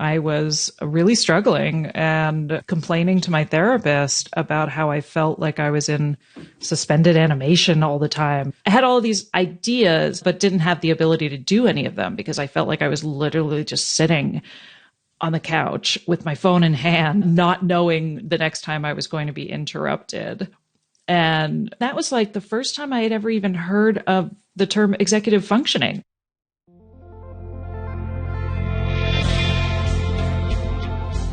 I was really struggling and complaining to my therapist about how I felt like I was in suspended animation all the time. I had all these ideas, but didn't have the ability to do any of them because I felt like I was literally just sitting on the couch with my phone in hand, not knowing the next time I was going to be interrupted. And that was like the first time I had ever even heard of the term executive functioning.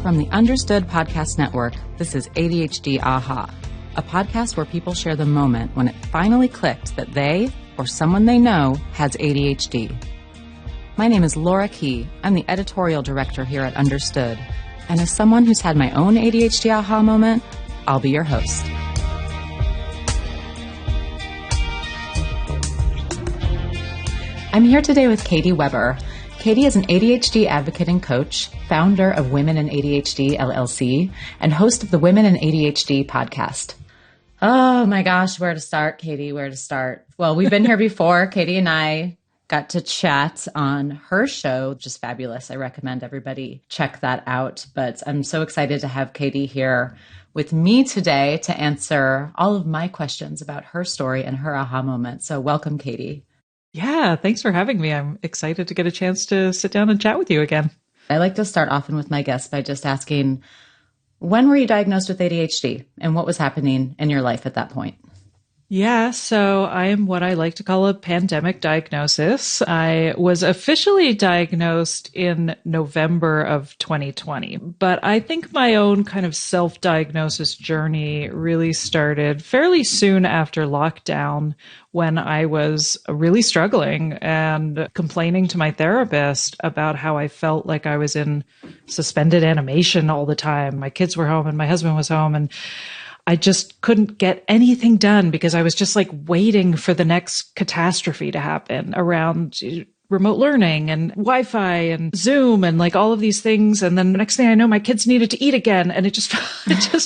From the Understood Podcast Network, this is ADHD Aha, a podcast where people share the moment when it finally clicked that they, or someone they know, has ADHD. My name is Laura Key. I'm the editorial director here at Understood. And as someone who's had my own ADHD aha moment, I'll be your host. I'm here today with Katy Weber. Katy is an ADHD advocate and coach, founder of Women in ADHD LLC, and host of the Women in ADHD podcast. Oh my gosh, where to start, Katy? Where to start? Well, we've been here before. Katy and I got to chat on her show, which is fabulous. I recommend everybody check that out. But I'm so excited to have Katy here with me today to answer all of my questions about her story and her aha moment. So welcome, Katy. Yeah, thanks for having me. I'm excited to get a chance to sit down and chat with you again. I like to start often with my guests by just asking, when were you diagnosed with ADHD and what was happening in your life at that point? Yeah, so I am what I like to call a pandemic diagnosis. I was officially diagnosed in November of 2020, but I think my own kind of self-diagnosis journey really started fairly soon after lockdown when I was really struggling and complaining to my therapist about how I felt like I was in suspended animation all the time. My kids were home and my husband was home, and I just couldn't get anything done because I was just like waiting for the next catastrophe to happen around remote learning and Wi-Fi and Zoom and like all of these things. And then the next thing I know, my kids needed to eat again. And it just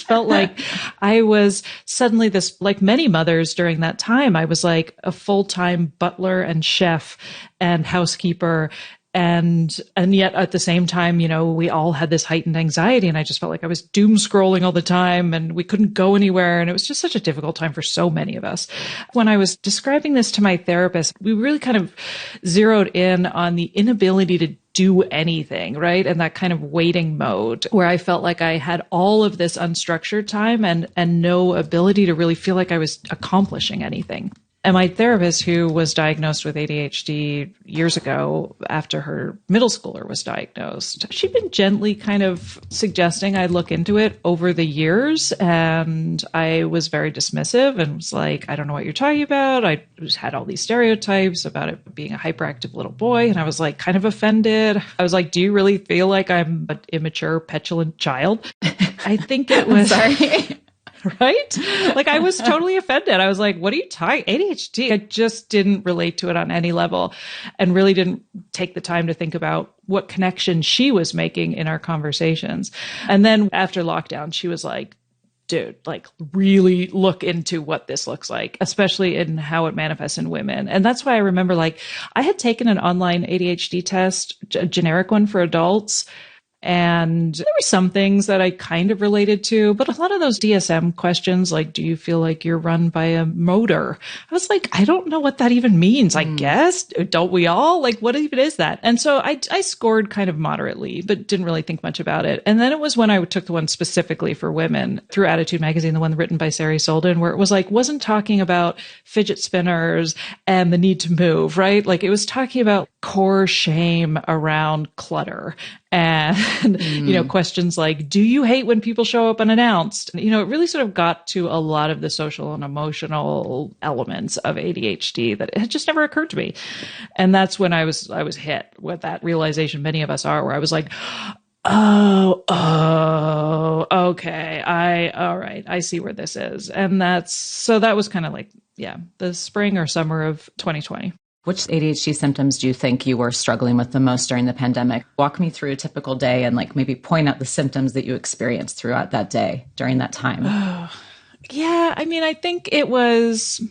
felt like I was suddenly this, like many mothers during that time, I was like a full-time butler and chef and housekeeper. And yet at the same time, you know, we all had this heightened anxiety, and I just felt like I was doom scrolling all the time and we couldn't go anywhere. And it was just such a difficult time for so many of us. When I was describing this to my therapist, we really kind of zeroed in on the inability to do anything, right? And that kind of waiting mode where I felt like I had all of this unstructured time and no ability to really feel like I was accomplishing anything. And my therapist, who was diagnosed with ADHD years ago after her middle schooler was diagnosed, she'd been gently kind of suggesting I look into it over the years. And I was very dismissive and was like, I don't know what you're talking about. I just had all these stereotypes about it being a hyperactive little boy. And I was like kind of offended. I was like, do you really feel like I'm an immature, petulant child? I think it was... Sorry. Right? Like I was totally offended. I was like, what are you talking? ADHD. I just didn't relate to it on any level and really didn't take the time to think about what connection she was making in our conversations. And then after lockdown, she was like, dude, like really look into what this looks like, especially in how it manifests in women. And that's why I remember like I had taken an online ADHD test, a generic one for adults. And there were some things that I kind of related to, but a lot of those DSM questions, like, do you feel like you're run by a motor? I was like, I don't know what that even means. I guess, don't we all? Like, what even is that? And so I scored kind of moderately, but didn't really think much about it. And then it was when I took the one specifically for women through Attitude Magazine, the one written by Sari Solden, where it was like, wasn't talking about fidget spinners and the need to move, right? Like it was talking about core shame around clutter. And, you know, questions like, do you hate when people show up unannounced? You know, it really sort of got to a lot of the social and emotional elements of ADHD that had just never occurred to me. And that's when I was hit with that realization many of us are, where I was like, oh, okay. All right. I see where this is. And that was kind of like, yeah, the spring or summer of 2020. Which ADHD symptoms do you think you were struggling with the most during the pandemic? Walk me through a typical day and like maybe point out the symptoms that you experienced throughout that day during that time. Yeah, I mean, I think it was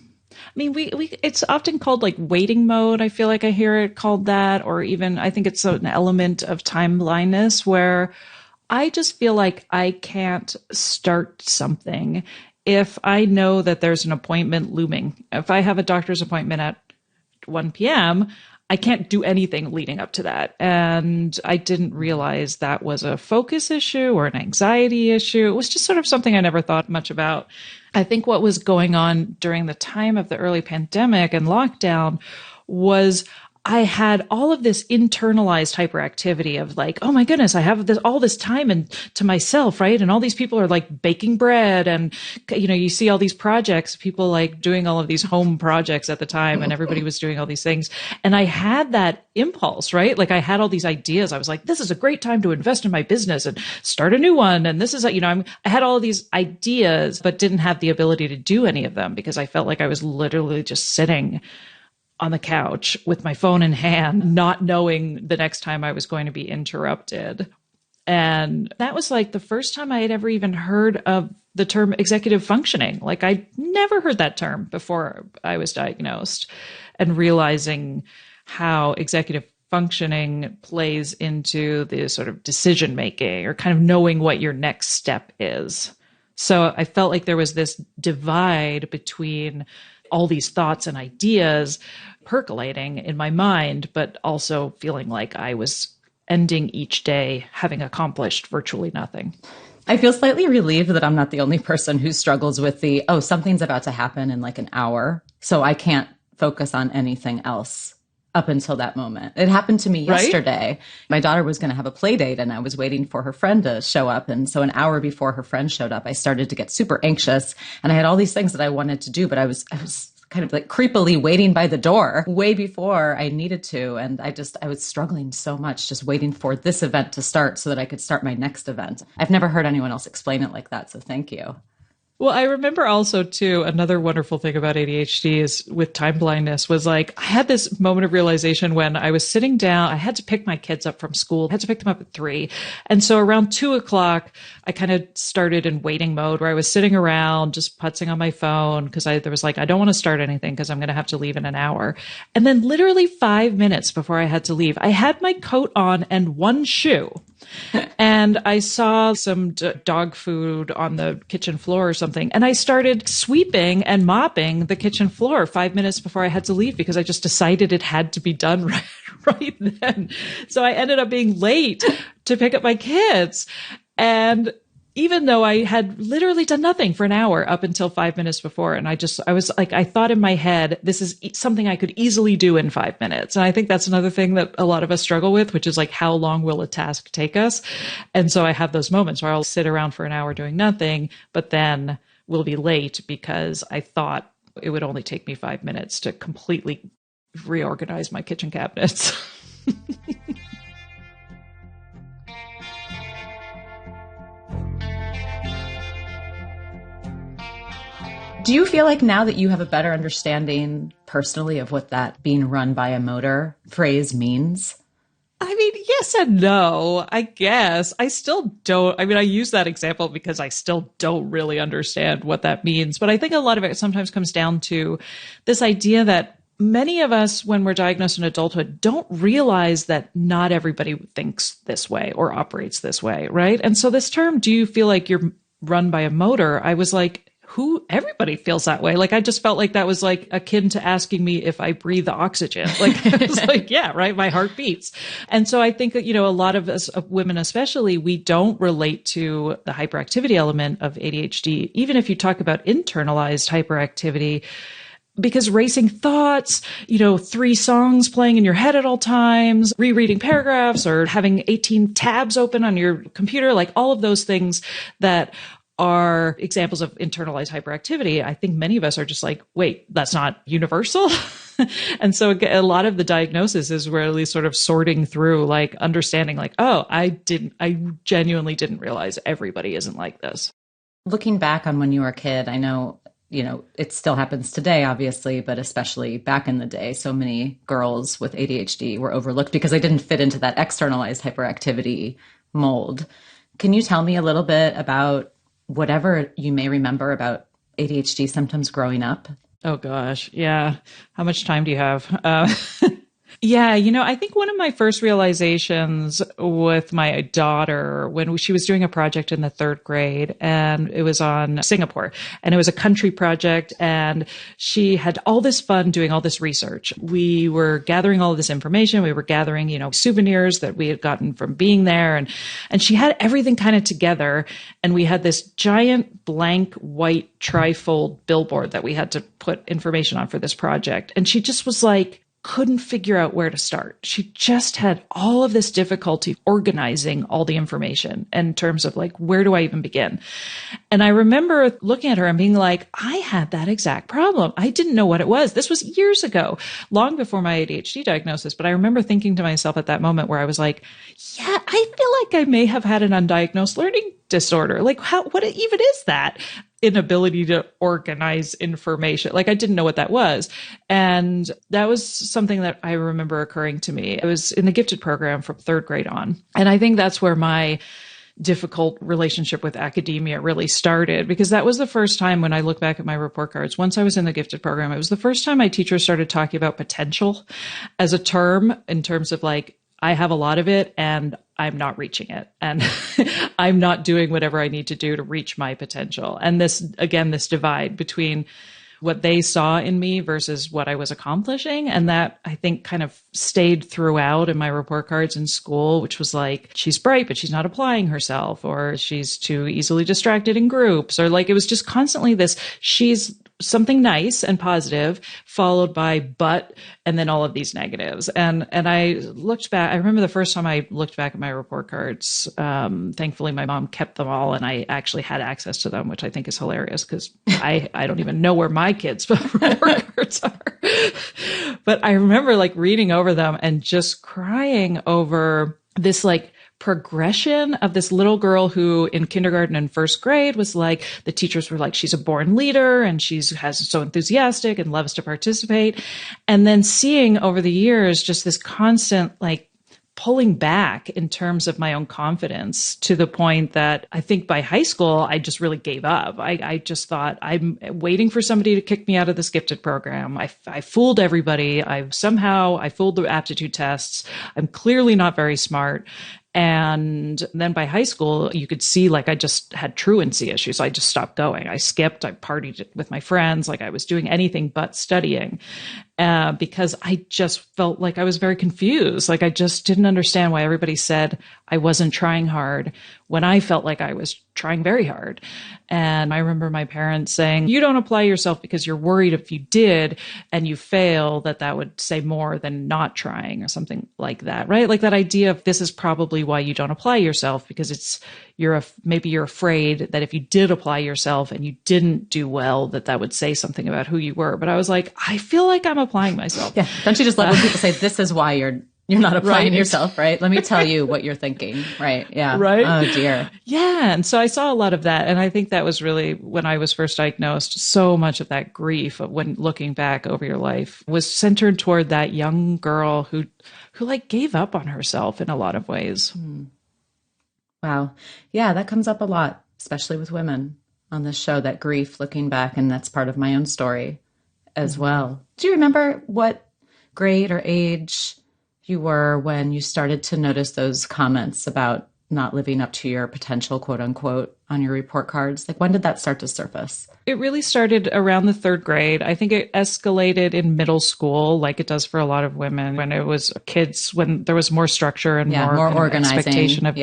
I mean, it's often called like waiting mode. I feel like I hear it called that, or even I think it's an element of time blindness where I just feel like I can't start something if I know that there's an appointment looming. If I have a doctor's appointment at 1 p.m., I can't do anything leading up to that. And I didn't realize that was a focus issue or an anxiety issue. It was just sort of something I never thought much about. I think what was going on during the time of the early pandemic and lockdown was I had all of this internalized hyperactivity of like, oh my goodness, I have all this time and to myself, right? And all these people are like baking bread and, you see all these projects, people like doing all of these home projects at the time and everybody was doing all these things. And I had that impulse, right? Like I had all these ideas. I was like, this is a great time to invest in my business and start a new one. And this is, I had all of these ideas, but didn't have the ability to do any of them because I felt like I was literally just sitting on the couch with my phone in hand, not knowing the next time I was going to be interrupted. And that was like the first time I had ever even heard of the term executive functioning. Like I never heard that term before I was diagnosed, and realizing how executive functioning plays into the sort of decision making or kind of knowing what your next step is. So I felt like there was this divide between all these thoughts and ideas percolating in my mind, but also feeling like I was ending each day having accomplished virtually nothing. I feel slightly relieved that I'm not the only person who struggles with something's about to happen in like an hour, so I can't focus on anything else up until that moment. It happened to me yesterday. Right? My daughter was going to have a play date and I was waiting for her friend to show up. And so an hour before her friend showed up, I started to get super anxious and I had all these things that I wanted to do, but I was kind of like creepily waiting by the door way before I needed to. And I was struggling so much just waiting for this event to start so that I could start my next event. I've never heard anyone else explain it like that. So thank you. Well, I remember also too, another wonderful thing about ADHD is with time blindness was like, I had this moment of realization when I was sitting down, I had to pick my kids up from school, I had to pick them up at 3. And so around 2:00, I kind of started in waiting mode where I was sitting around just putzing on my phone because I don't want to start anything because I'm going to have to leave in an hour. And then literally 5 minutes before I had to leave, I had my coat on and one shoe. And I saw some dog food on the kitchen floor or something. And I started sweeping and mopping the kitchen floor 5 minutes before I had to leave because I just decided it had to be done right then. So I ended up being late to pick up my kids. And even though I had literally done nothing for an hour up until 5 minutes before. And I was like, I thought in my head, this is something I could easily do in 5 minutes. And I think that's another thing that a lot of us struggle with, which is like, how long will a task take us? And so I have those moments where I'll sit around for an hour doing nothing, but then we'll be late because I thought it would only take me 5 minutes to completely reorganize my kitchen cabinets. Do you feel like now that you have a better understanding personally of what that being run by a motor phrase means? I mean, yes and no, I guess. I still don't. I mean, I use that example because I still don't really understand what that means. But I think a lot of it sometimes comes down to this idea that many of us, when we're diagnosed in adulthood, don't realize that not everybody thinks this way or operates this way, right? And so this term, do you feel like you're run by a motor? I was like, everybody feels that way. Like, I just felt like that was like akin to asking me if I breathe oxygen. Like, I was like, yeah, right. My heart beats. And so I think that, a lot of us women, especially, we don't relate to the hyperactivity element of ADHD, even if you talk about internalized hyperactivity, because racing thoughts, 3 songs playing in your head at all times, rereading paragraphs or having 18 tabs open on your computer, like all of those things that are examples of internalized hyperactivity. I think many of us are just like, wait, that's not universal. And so a lot of the diagnosis is really sort of sorting through, like understanding like, oh, I genuinely didn't realize everybody isn't like this. Looking back on when you were a kid, I know, it still happens today, obviously, but especially back in the day, so many girls with ADHD were overlooked because they didn't fit into that externalized hyperactivity mold. Can you tell me a little bit about whatever you may remember about ADHD symptoms growing up? Oh gosh. Yeah. How much time do you have? Yeah, I think one of my first realizations with my daughter when she was doing a project in the third grade, and it was on Singapore, and it was a country project, and she had all this fun doing all this research. We were gathering all of this information. We were gathering, souvenirs that we had gotten from being there, and she had everything kind of together. And we had this giant blank white trifold billboard that we had to put information on for this project. And she just was like, couldn't figure out where to start. She just had all of this difficulty organizing all the information in terms of like, where do I even begin? And I remember looking at her and being like, I had that exact problem. I didn't know what it was. This was years ago, long before my ADHD diagnosis. But I remember thinking to myself at that moment where I was like, yeah, I feel like I may have had an undiagnosed learning disorder. Like what even is that? Inability to organize information. Like I didn't know what that was. And that was something that I remember occurring to me. I was in the gifted program from third grade on. And I think that's where my difficult relationship with academia really started, because that was the first time when I look back at my report cards, once I was in the gifted program, it was the first time my teacher started talking about potential as a term in terms of like, I have a lot of it and I'm not reaching it. And I'm not doing whatever I need to do to reach my potential. And this divide between what they saw in me versus what I was accomplishing. And that I think kind of stayed throughout in my report cards in school, which was like, she's bright, but she's not applying herself, or she's too easily distracted in groups, or like, it was just constantly this, she's something nice and positive followed by but, and then all of these negatives. And I looked back, I remember the first time I looked back at my report cards, thankfully my mom kept them all and I actually had access to them, which I think is hilarious because I don't even know where my kids' report cards are. But I remember like reading over them and just crying over this like progression of this little girl who in kindergarten and first grade was like, the teachers were like, she's a born leader and she's so enthusiastic and loves to participate. And then seeing over the years, just this constant like pulling back in terms of my own confidence to the point that I think by high school, I just really gave up. I just thought I'm waiting for somebody to kick me out of this gifted program. I fooled everybody. I fooled the aptitude tests. I'm clearly not very smart. And then by high school, you could see like I just had truancy issues. So I just stopped going. I skipped. I partied with my friends. Like I was doing anything but studying because I just felt like I was very confused. Like I just didn't understand why everybody said I wasn't trying hard when I felt like I was trying very hard. And I remember my parents saying, you don't apply yourself because you're worried if you did and you fail, that would say more than not trying or something like that, right? Like that idea of this is probably why you don't apply yourself because maybe you're afraid that if you did apply yourself and you didn't do well, that would say something about who you were. But I was like, I feel like I'm applying myself. Yeah. Don't you just love when people say, this is why you're not applying yourself, right? Let me tell you what you're thinking. Right. Yeah. Right. Oh dear. Yeah. And so I saw a lot of that. And I think that was really when I was first diagnosed, so much of that grief when looking back over your life was centered toward that young girl who like gave up on herself in a lot of ways. Wow. Yeah. That comes up a lot, especially with women on this show, that grief looking back. And that's part of my own story as well. Do you remember what grade or age you were when you started to notice those comments about not living up to your potential, quote unquote, on your report cards? Like, when did that start to surface? It really started around the third grade. I think it escalated in middle school, like it does for a lot of women, when it was kids, when there was more structure and more organizing, expectation of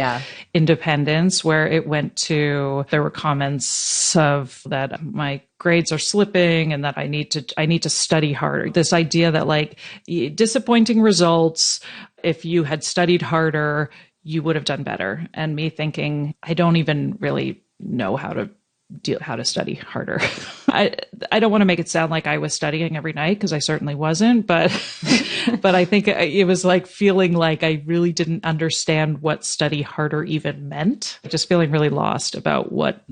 independence, where it went to, there were comments of that my grades are slipping and that I need to study harder. This idea that like disappointing results, if you had studied harder, you would have done better. And me thinking, I don't even really know how to study harder. I don't want to make it sound like I was studying every night because I certainly wasn't, but I think it was like feeling like I really didn't understand what study harder even meant. Just feeling really lost about what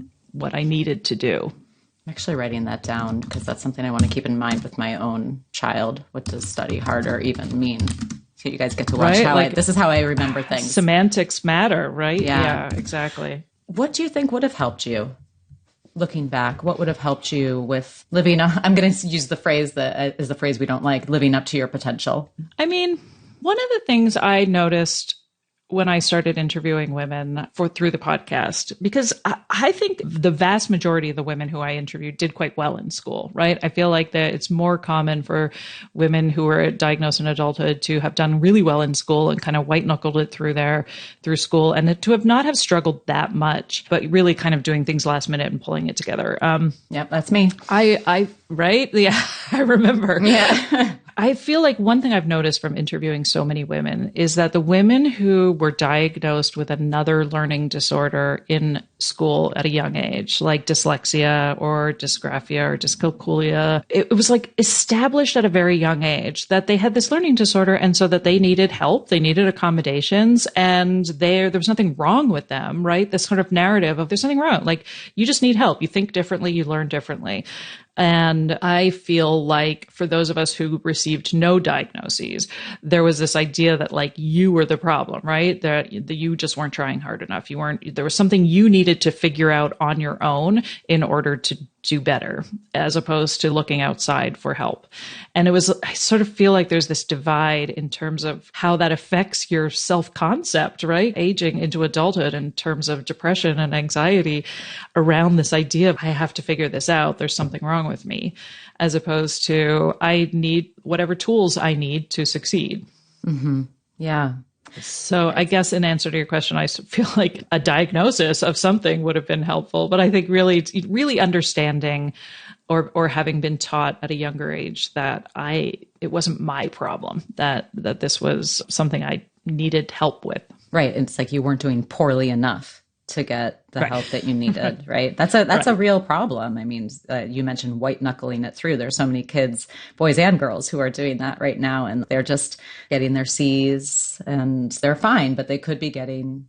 I needed to do. I'm actually writing that down because that's something I want to keep in mind with my own child. What does study harder even mean? So you guys get to watch this is how I remember things. Semantics matter, right? Yeah, exactly. What do you think would have helped you looking back, what would have helped you with living, I'm going to use the phrase that is the phrase we don't like, living up to your potential? I mean, one of the things I noticed when I started interviewing women through the podcast, because I think the vast majority of the women who I interviewed did quite well in school, right? I feel like that it's more common for women who were diagnosed in adulthood to have done really well in school and kind of white knuckled it through school, and to have not have struggled that much, but really kind of doing things last minute and pulling it together. Yep, that's me. Right? Yeah, I remember. Yeah. I feel like one thing I've noticed from interviewing so many women is that the women who were diagnosed with another learning disorder in school at a young age, like dyslexia or dysgraphia or dyscalculia, it was like established at a very young age that they had this learning disorder, and so that they needed help, they needed accommodations, and there was nothing wrong with them, right? This sort of narrative of there's nothing wrong. Like, you just need help. You think differently, you learn differently. And I feel like for those of us who received no diagnoses, there was this idea that like you were the problem, right? That you just weren't trying hard enough. There was something you needed to figure out on your own in order to do better, as opposed to looking outside for help. And I sort of feel like there's this divide in terms of how that affects your self-concept, right? Aging into adulthood in terms of depression and anxiety around this idea of I have to figure this out. There's something wrong with me, as opposed to I need whatever tools I need to succeed. Mm-hmm. Yeah. So I guess in answer to your question, I feel like a diagnosis of something would have been helpful, but I think really understanding or having been taught at a younger age that it wasn't my problem, that this was something I needed help with. Right. It's like you weren't doing poorly enough to get the help that you needed, right? That's a real problem. I mean, you mentioned white knuckling it through. There's so many kids, boys and girls, who are doing that right now, and they're just getting their C's and they're fine, but they could be getting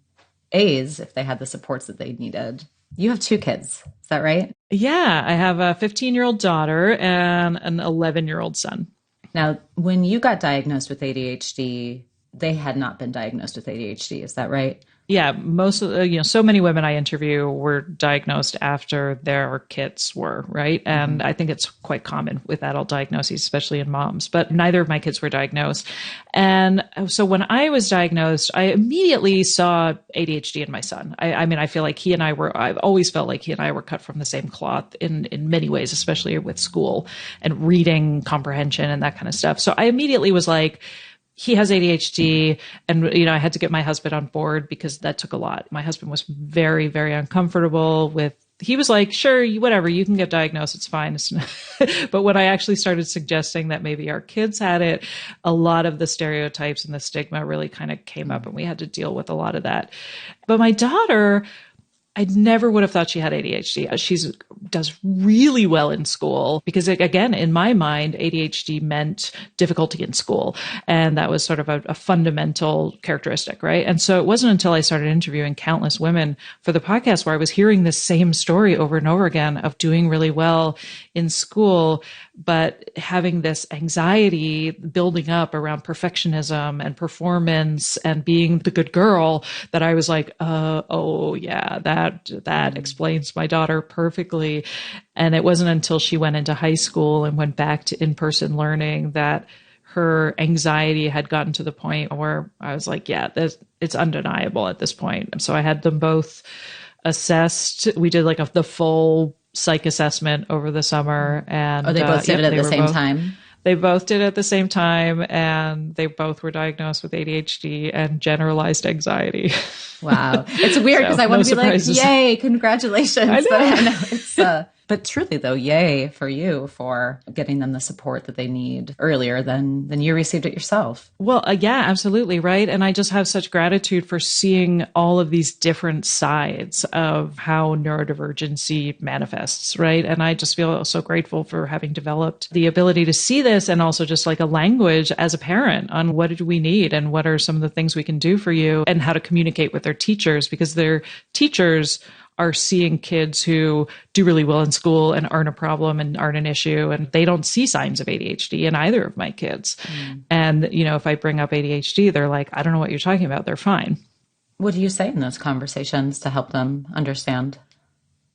A's if they had the supports that they needed. You have 2 kids, is that right? Yeah, I have a 15-year-old daughter and an 11-year-old son. Now, when you got diagnosed with ADHD, they had not been diagnosed with ADHD, is that right? Yeah, most of so many women I interview were diagnosed after their kids were, right? And I think it's quite common with adult diagnoses, especially in moms, but neither of my kids were diagnosed. And so when I was diagnosed, I immediately saw ADHD in my son. I mean, I feel like I've always felt like he and I were cut from the same cloth in many ways, especially with school and reading comprehension and that kind of stuff. So I immediately was like, he has ADHD, and, I had to get my husband on board because that took a lot. My husband was very, very uncomfortable he was like, sure, whatever, you can get diagnosed. It's fine. But when I actually started suggesting that maybe our kids had it, a lot of the stereotypes and the stigma really kind of came up, and we had to deal with a lot of that. But my daughter, I never would have thought she had ADHD. She does really well in school because, again, in my mind, ADHD meant difficulty in school. And that was sort of a fundamental characteristic, right? And so it wasn't until I started interviewing countless women for the podcast where I was hearing this same story over and over again of doing really well in school, but having this anxiety building up around perfectionism and performance and being the good girl, that I was like, oh yeah, that explains my daughter perfectly. And it wasn't until she went into high school and went back to in-person learning that her anxiety had gotten to the point where I was like, yeah, it's undeniable at this point. And so I had them both assessed. We did like the full psych assessment over the summer. And they both did it at the same time? They both did it at the same time, and they both were diagnosed with ADHD and generalized anxiety. Wow. It's weird because I want to be surprises. Like, yay, congratulations. I know. But I know it's, but truly though, yay for you for getting them the support that they need earlier than you received it yourself. Well, yeah, absolutely. Right. And I just have such gratitude for seeing all of these different sides of how neurodivergency manifests. Right. And I just feel so grateful for having developed the ability to see this, and also just like a language as a parent on what do we need and what are some of the things we can do for you, and how to communicate with their teachers, because their teachers are seeing kids who do really well in school and aren't a problem and aren't an issue. And they don't see signs of ADHD in either of my kids. And, if I bring up ADHD, they're like, I don't know what you're talking about. They're fine. What do you say in those conversations to help them understand?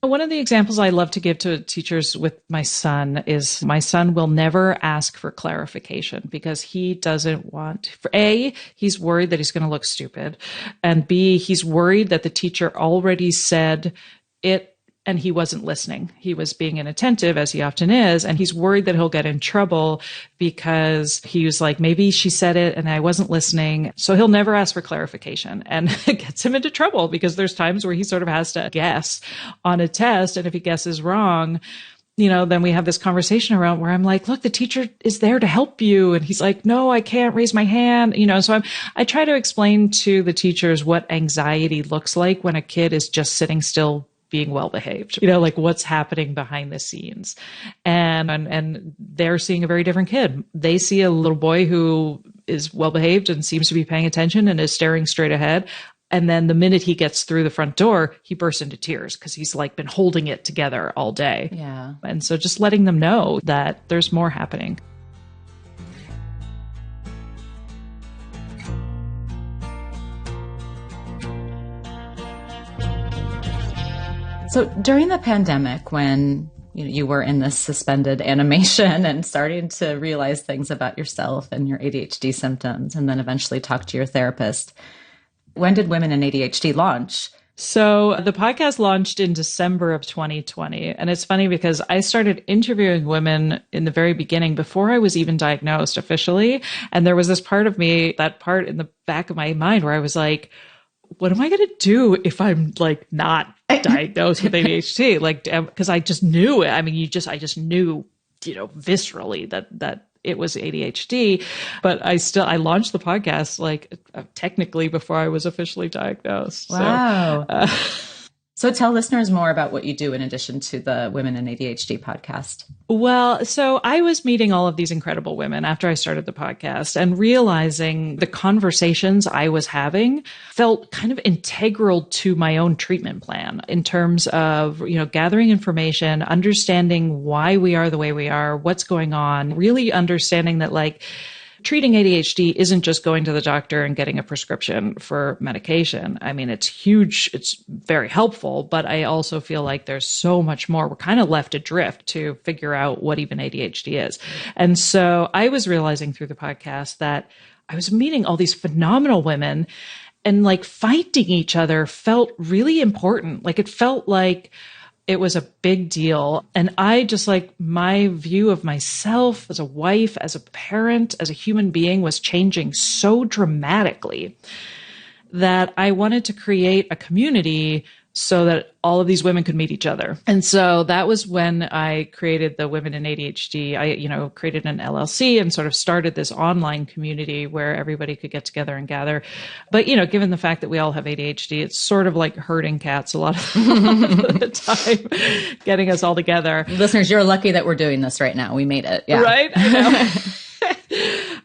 One of the examples I love to give to teachers with my son is my son will never ask for clarification because he doesn't want, for A, he's worried that he's going to look stupid. And B, he's worried that the teacher already said it and he wasn't listening. He was being inattentive, as he often is. And he's worried that he'll get in trouble because he was like, maybe she said it and I wasn't listening. So he'll never ask for clarification, and it gets him into trouble because there's times where he sort of has to guess on a test. And if he guesses wrong, then we have this conversation around where I'm like, look, the teacher is there to help you. And he's like, no, I can't raise my hand. So I try to explain to the teachers what anxiety looks like when a kid is just sitting still being well behaved, like what's happening behind the scenes. And they're seeing a very different kid. They see a little boy who is well behaved and seems to be paying attention and is staring straight ahead. And then the minute he gets through the front door, he bursts into tears because he's like been holding it together all day. Yeah. And so just letting them know that there's more happening. So during the pandemic, when you were in this suspended animation and starting to realize things about yourself and your ADHD symptoms, and then eventually talk to your therapist, when did Women in ADHD launch? So the podcast launched in December of 2020. And it's funny because I started interviewing women in the very beginning before I was even diagnosed officially. And there was this part of me, that part in the back of my mind where I was like, what am I going to do if I'm like not diagnosed with ADHD? Like, because I just knew it. I mean, I just knew, viscerally that it was ADHD, but I launched the podcast like technically before I was officially diagnosed. Wow. So tell listeners more about what you do in addition to the Women in ADHD podcast. Well, so I was meeting all of these incredible women after I started the podcast and realizing the conversations I was having felt kind of integral to my own treatment plan in terms of, gathering information, understanding why we are the way we are, what's going on, really understanding that treating ADHD isn't just going to the doctor and getting a prescription for medication. I mean, it's huge. It's very helpful, but I also feel like there's so much more. We're kind of left adrift to figure out what even ADHD is. And so I was realizing through the podcast that I was meeting all these phenomenal women, and finding each other felt really important. It felt like it was a big deal. And I just my view of myself as a wife, as a parent, as a human being was changing so dramatically that I wanted to create a community so that all of these women could meet each other. And so that was when I created the Women in ADHD. I, created an LLC and sort of started this online community where everybody could get together and gather. But, given the fact that we all have ADHD, it's sort of like herding cats a lot of the time, getting us all together. Listeners, you're lucky that we're doing this right now. We made it. Yeah. Right? I know.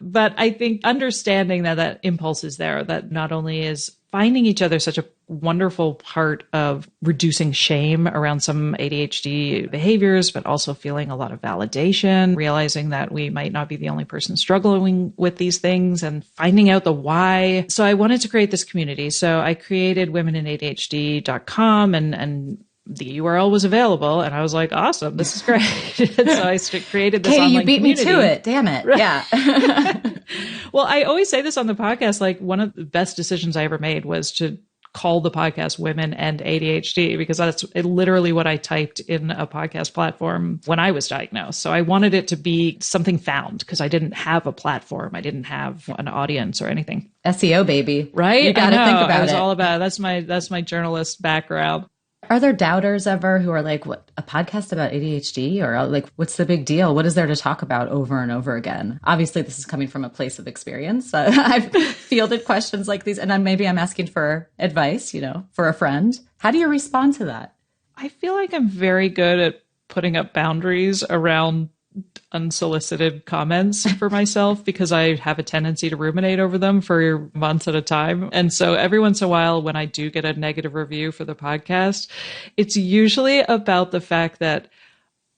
But I think understanding that impulse is there, that not only is finding each other such a wonderful part of reducing shame around some ADHD behaviors, but also feeling a lot of validation, realizing that we might not be the only person struggling with these things, and finding out the why. So I wanted to create this community. So I created womeninadhd.com and the URL was available, and I was like, awesome, this is great. And so I created this Katy, online you beat community. me to it. Damn it. Right. Yeah. Well, I always say this on the podcast, one of the best decisions I ever made was to call the podcast Women and ADHD, because that's literally what I typed in a podcast platform when I was diagnosed. So I wanted it to be something found because I didn't have a platform. I didn't have an audience or anything. SEO, baby. Right? You got to think about it. I was all about it. That's my journalist background. Are there doubters ever who are like, what, a podcast about ADHD? Or what's the big deal? What is there to talk about over and over again? Obviously, this is coming from a place of experience. I've fielded questions like these, and I'm asking for advice, for a friend. How do you respond to that? I feel like I'm very good at putting up boundaries around unsolicited comments for myself because I have a tendency to ruminate over them for months at a time. And so every once in a while, when I do get a negative review for the podcast, it's usually about the fact that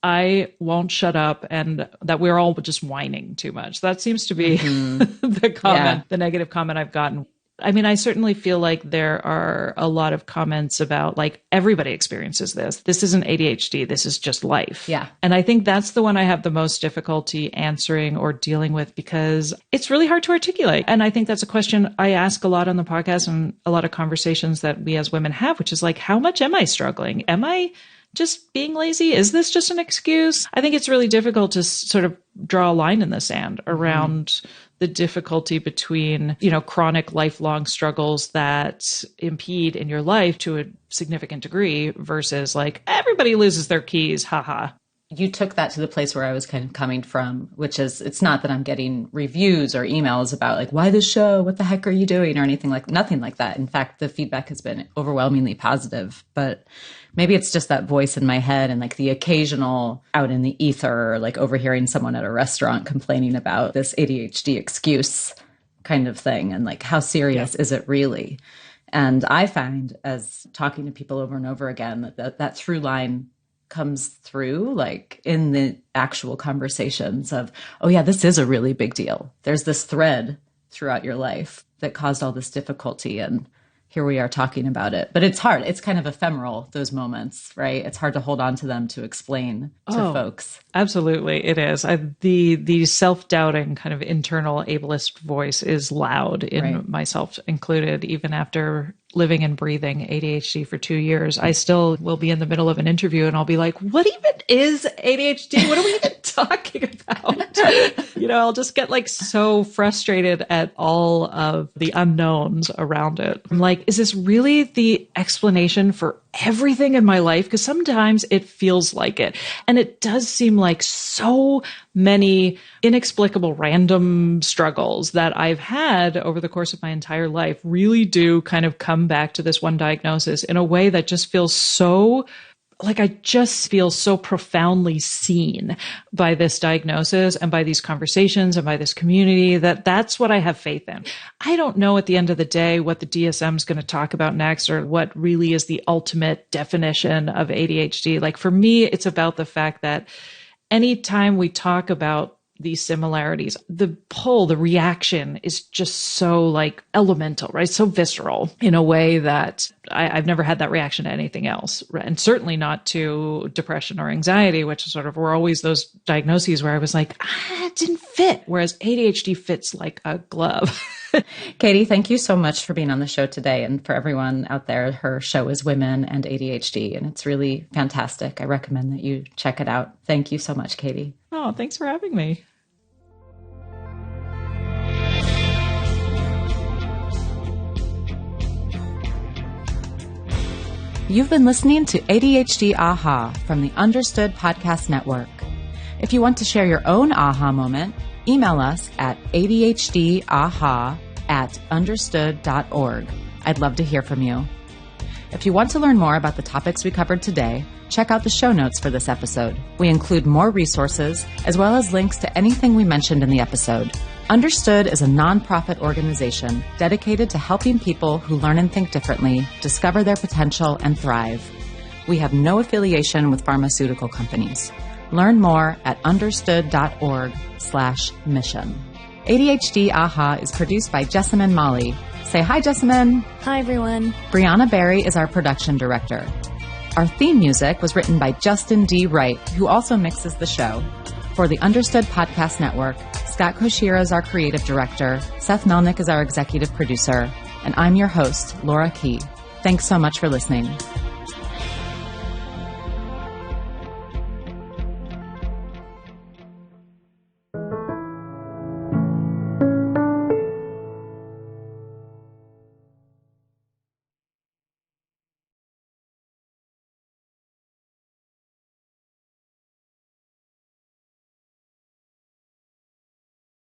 I won't shut up and that we're all just whining too much. That seems to be the comment, the negative comment I've gotten. I mean, I certainly feel like there are a lot of comments about like everybody experiences this. This isn't ADHD. This is just life. Yeah. And I think that's the one I have the most difficulty answering or dealing with because it's really hard to articulate. And I think that's a question I ask a lot on the podcast and a lot of conversations that we as women have, which is like, how much am I struggling? Am I just being lazy? Is this just an excuse? I think it's really difficult to sort of draw a line in the sand around the difficulty between, chronic lifelong struggles that impede in your life to a significant degree versus like everybody loses their keys. Haha. You took that to the place where I was kind of coming from, which is, it's not that I'm getting reviews or emails about like, why this show? What the heck are you doing? Or nothing like that. In fact, the feedback has been overwhelmingly positive, but maybe it's just that voice in my head and like the occasional out in the ether, or like overhearing someone at a restaurant complaining about this ADHD excuse kind of thing. And like, how serious is it really? And I find as talking to people over and over again, that through line comes through like in the actual conversations of, oh yeah, this is a really big deal. There's this thread throughout your life that caused all this difficulty. And here we are talking about it. But it's hard. It's kind of ephemeral, those moments, right? It's hard to hold on to them to explain to folks. Absolutely. It is. The self-doubting kind of internal ableist voice is loud in myself included, even after living and breathing ADHD for 2 years. I still will be in the middle of an interview and I'll be like, what even is ADHD? What are we even talking about? I'll just get like so frustrated at all of the unknowns around it. I'm like, is this really the explanation for everything in my life? Because sometimes it feels like it. And it does seem like so many inexplicable random struggles that I've had over the course of my entire life really do kind of come back to this one diagnosis in a way that just feels so like I just feel so profoundly seen by this diagnosis and by these conversations and by this community that's what I have faith in. I don't know at the end of the day what the DSM is going to talk about next or what really is the ultimate definition of ADHD. Like for me, it's about the fact that anytime we talk about these similarities, the pull, the reaction is just so like elemental, right? So visceral in a way that I've never had that reaction to anything else. And certainly not to depression or anxiety, which sort of were always those diagnoses where I was like, it didn't fit. Whereas ADHD fits like a glove. Katy, thank you so much for being on the show today. And for everyone out there, her show is Women and ADHD, and it's really fantastic. I recommend that you check it out. Thank you so much, Katy. Oh, thanks for having me. You've been listening to ADHD Aha from the Understood Podcast Network. If you want to share your own aha moment, email us at adhdaha@understood.org. I'd love to hear from you. If you want to learn more about the topics we covered today, check out the show notes for this episode. We include more resources as well as links to anything we mentioned in the episode. Understood is a nonprofit organization dedicated to helping people who learn and think differently discover their potential and thrive. We have no affiliation with pharmaceutical companies. Learn more at understood.org/mission. ADHD Aha is produced by Jessamine Molly. Say hi, Jessamine. Hi, everyone. Brianna Berry is our production director. Our theme music was written by Justin D. Wright, who also mixes the show. For the Understood Podcast Network, Scott Koshira is our creative director, Seth Melnick is our executive producer, and I'm your host, Laura Key. Thanks so much for listening.